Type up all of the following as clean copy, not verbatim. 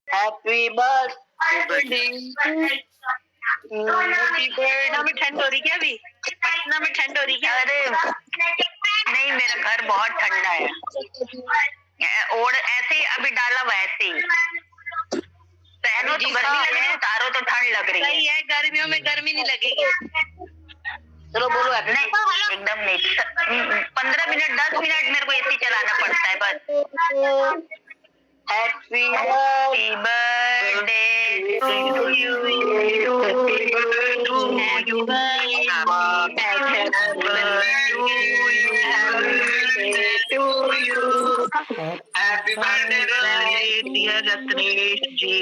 Happy birthday. Patna में ठंड हो रही क्या अभी? पटना में ठंड हो रही क्या? अरे नहीं, मेरा घर बहुत ठंडा है। और ऐसे ही अभी डाला वैसे ही पहनो तो गर्मी लग रही है, उतारो तो ठंड लग रही है। सही है, गर्मियों में गर्मी नहीं लगेगी। चलो बोलो। नहीं एकदम नहीं, 15 मिनट 10 मिनट मेरे को एसी चलाना पड़ता है बस। Happy birthday to you, happy birthday to you, happy birthday dear Ratnesh ji,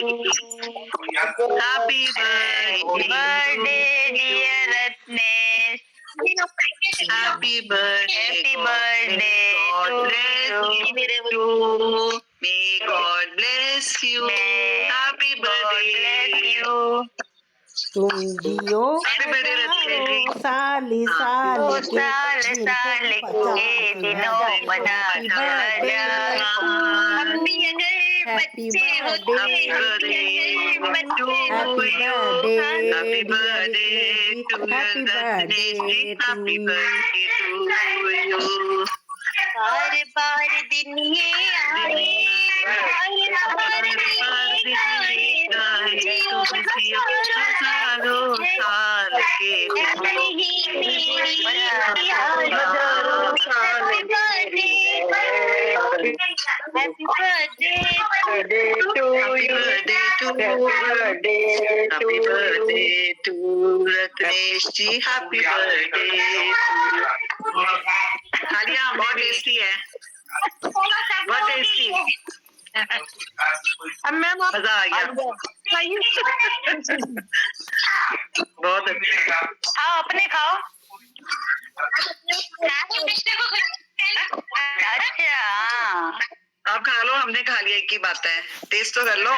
happy birthday dear Ratnesh, happy birthday to you, may God bless you, happy birthday you. तुम जियो साली साली साल साल के दिनों बना मम्मी अगर बच्चे होते, happy birthday happy birthday to you. बार बार दिन ये आए, बार बार दिन आए, हजारों साल के happy birthday to you, happy birthday to Ratnesh ji, happy birthday. खालिया बहुत टेस्टी है, बहुत टेस्टी। मैम मजा आ गया, बहुत अच्छा। हाँ अपने खाओ। अच्छा आप खा लो, हमने खा लिया, एक ही बात है, टेस्ट तो कर लो।